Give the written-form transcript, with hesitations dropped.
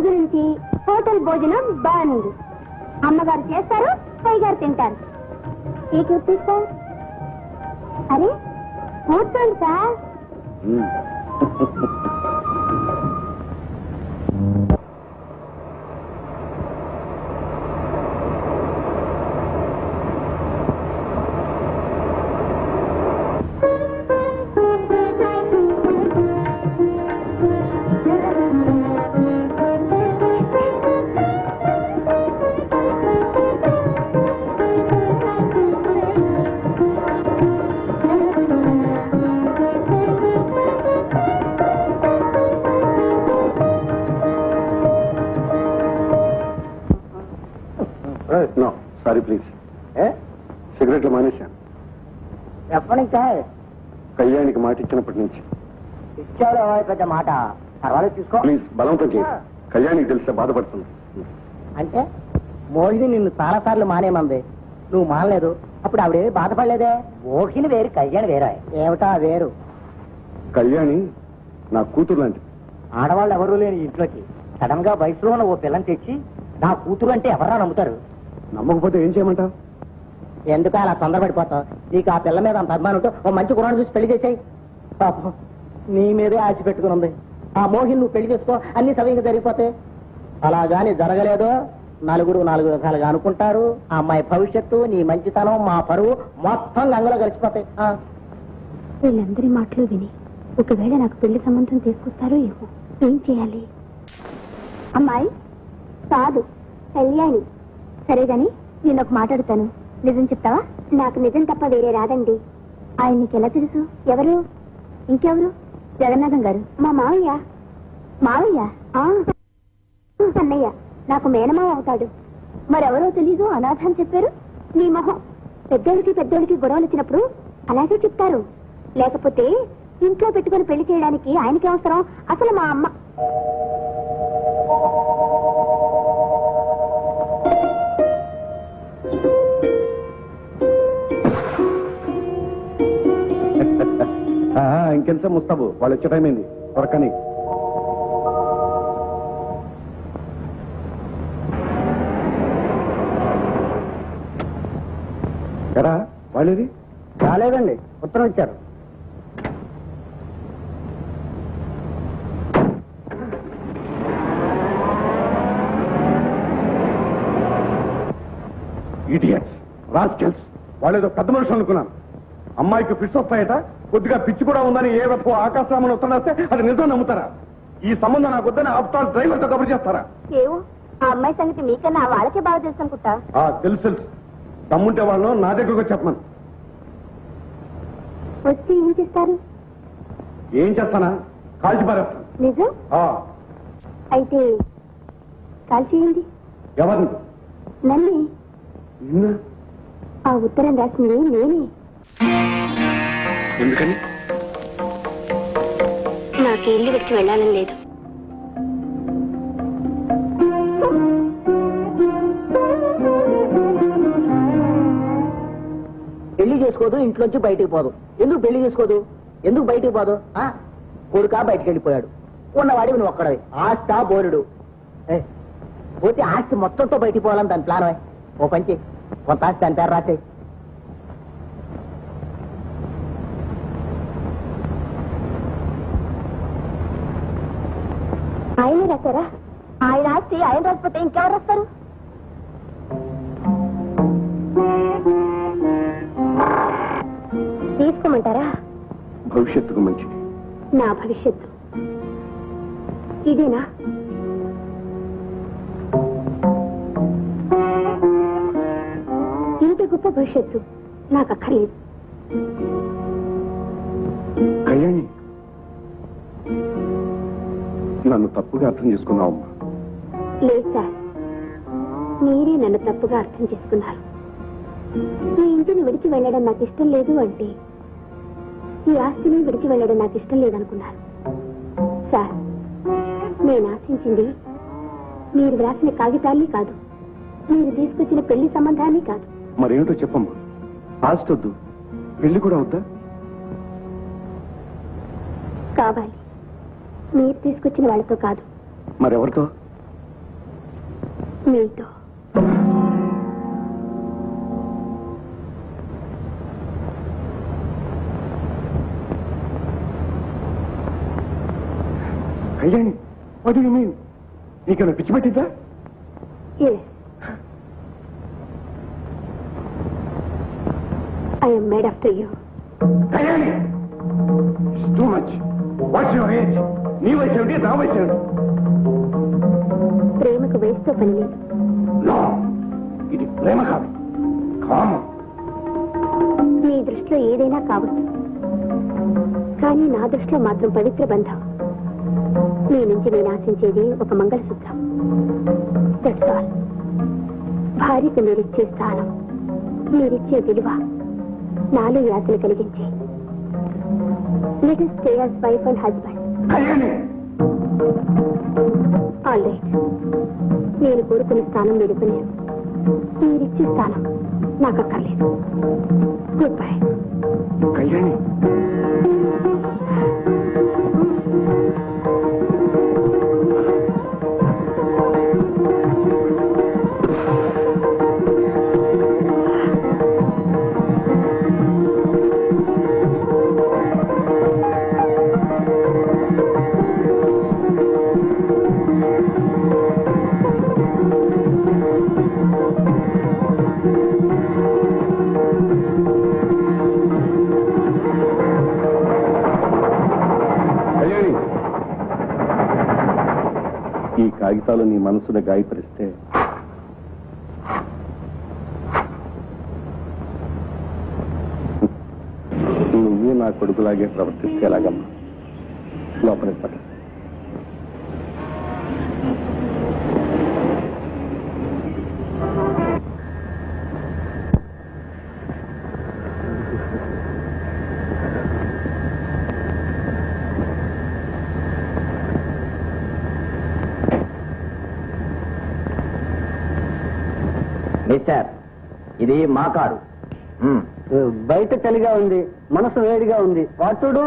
రోజు నుంచి హోటల్ భోజనం బంద్. అమ్మగారు చేస్తారు, పైగారు తింటారు. ఈ తీసుకో. అరే కూర్చోండి సార్. No sorry please. సిగరెట్లు మానేశాను. ఎప్పటి నుంచా? కళ్యాణికి మాట ఇచ్చినప్పటి నుంచి. ఇచ్చావు పెద్ద మాట, పర్వాలేదు తీసుకో. ప్లీజ్ బలవంతం చేయండి. కళ్యాణికి తెలిస్తే బాధపడుతుంది. అంటే మోహిని నిన్ను చాలా సార్లు మానేమంది, నువ్వు మానలేదు. అప్పుడు ఆవిడేమి బాధపడలేదే? మోహిని వేరు, కళ్యాణి వేరే. ఏమిటా వేరు? కళ్యాణి నా కూతురు లాంటిది. ఆడవాళ్ళు ఎవరూ లేని ఇంట్లోకి సడన్ గా వయసులో ఉన్న ఓ పిల్లని తెచ్చి నా కూతురు అంటే ఎవరా నమ్ముతారు? నమ్మకపోతే ఏం చేయమంటావు? ఎందుకు అలా తొందరపడిపోతావు? నీకు ఆ పిల్ల మీద అంత అభిమానం ఉంటే ఓ మంచి కుర్రాడు చూసి పెళ్లి చేసాయి. పాపం నీ మీదే ఆచి పెట్టుకుని ఉంది. ఆ మోహిని నువ్వు పెళ్లి చేసుకో, అన్ని సవ్యంగా జరిగిపోతాయి. అలాగాని జరగలేదు, నలుగురు నాలుగు విధాలుగా అనుకుంటారు. ఆ అమ్మాయి భవిష్యత్తు, నీ మంచితనం, మా పరువు మొత్తం గంగలో కలిసిపోతాయి. వీళ్ళందరి మాటలు విని ఒకవేళ నాకు పెళ్లి సంబంధం తీసుకొస్తారో ఏమో, ఏం చేయాలి? అమ్మాయి కాదు, కళ్యాణి. సరే గాని నేను ఒక మాట్లాడుతాను, నిజం చెప్తావా? నాకు నిజం తప్ప వేరే రాదండి. ఆయన నీకు ఎలా తెలుసు? ఎవరు? ఇంకెవరు? జగన్నాథం గారు, మా మావయ్య. మావయ్య? అన్నయ్య, నాకు మేనమావ అవుతాడు. మరెవరో తెలీదు, అనాథ అని చెప్పారు. నీ మొహం. పెద్దోళ్ళకి గొడవలు వచ్చినప్పుడు అలాగే చెప్తారు. లేకపోతే ఇంట్లో పెట్టుకుని పెళ్లి చేయడానికి ఆయనకి అవసరం. అసలు మా అమ్మ ఇంకెంత ముస్తాబు, వాళ్ళు వచ్చే టైం అయింది. త్వరకని ఎరా వాళ్ళేది? రాలేదండి, ఉత్తరం ఇచ్చారు. Idiots, rascals. వాళ్ళేదో పెద్ద మనుషులు అనుకున్నాను. అమ్మాయికి ఫిట్స్ వస్తాయట, కొద్దిగా పిచ్చి కూడా ఉందని ఏ రకం ఆకాశరామని ఉత్తరం వస్తే అది నిజం నమ్ముతారా? ఈ సంబంధం నాకు వద్దని ఆపుతారు, డ్రైవర్తో కబురు చేస్తారా? ఏవో ఆ అమ్మాయి సంగతి మీకన్నా వాళ్ళకే బాగా తెలుసు అనుకుంటా. తెలుసు. తమ్ముంటే వాళ్ళు నా దగ్గరకు చెప్పమను. వచ్చి ఏం చేస్తారు? ఏం చేస్తానా? కాల్చి పారేస్తాను. నిజం? అయితే కాల్ చేయండి. ఎవరిని? నన్నే. ఆ ఉత్తరం రాసింది నేనే. ఎందుకని? నాకేళ్ళు వచ్చి వెళ్ళాలని లేదు. పెళ్లి చేసుకోదు, ఇంట్లోంచి బయటికి పోదు. ఎందుకు పెళ్లి చేసుకోదు? ఎందుకు బయటికి పోదు? కొడుకా బయటికి వెళ్ళిపోయాడు, ఉన్నవాడివి నువ్వు ఒక్కడవి. ఆస్తా బోరుడు. పోతే ఆస్తి మొత్తంతో బయటికి పోవాలని దాని ప్లాన్. ఓ పంచి కొంత ఆస్తి అని పేరు రాసే. ఆయనే రాశారా? ఆయన ఆస్తి ఆయన రాకపోతే ఇంకెవరు రాస్తారు? తీసుకోమంటారా? భవిష్యత్తుకు మంచిది. నా భవిష్యత్తు ఇదేనా? ఇంత గొప్ప భవిష్యత్తు నాకు అక్కర్లేదు. కళ్యాణి, నన్ను తప్పుగా అర్థం చేసుకున్నావమ్మా. లేదు సార్, మీరే నన్ను తప్పుగా అర్థం చేసుకున్నారు. ఈ ఇంటిని విడిచి వెళ్ళడం నాకు ఇష్టం లేదు అంటే ఈ ఆస్తిని విడిచి వెళ్ళడం నాకు ఇష్టం లేదనుకున్నారు. సార్, నేను ఆశించింది మీరు వ్రాసిన కాగితాల్ని కాదు, మీరు తీసుకొచ్చిన పెళ్లి సంబంధాన్ని కాదు. మరేమిటో చెప్పమ్మా. ఆస్తి వద్దు, పెళ్లి కూడా వద్దా? కావాలి. మీరు తీసుకొచ్చిన వాళ్ళతో కాదు. మరెవరితో? మీతో. Kalyani, what you mean? నీకేమైనా పిచ్చి పట్టిందా? Yes. I am made after you. Kalyani, it's too much. What's your age? నీ వయసు ఏమిటి, నా వయసు ఏమిటి? ప్రేమకు వయసుతో పని లేదు. నో, ఇది ప్రేమ కాదు, కామం. మీ దృష్టిలో ఏదైనా కావచ్చు, కానీ నా దృష్టిలో మాత్రం పవిత్ర బంధం. మీ నుంచి నేను ఆశించేది ఒక మంగళసూత్రం. That's all. భార్యకు మీరిచ్చే స్థానం, మీరిచ్చే విలువ నాలో యాతన కలిగించి let us stay as wife and husband. All right. నేను కోరుకునే స్థానం మీరివ్వలేదు, మీరిచ్చే స్థానం నాకు అక్కర్లేదు. Good bye. కళ్యాణి, ఈ కాగితాలు నీ మనసును గాయపరిస్తే నువ్వు నా కొడుకులాగే ప్రవర్తిస్తే ఎలాగమ్మా? లోపలికి పట్ట. మిస్టర్, ఇది మా కారు. బయట చలిగా ఉంది, మనసు వేడిగా ఉంది. వాటుడు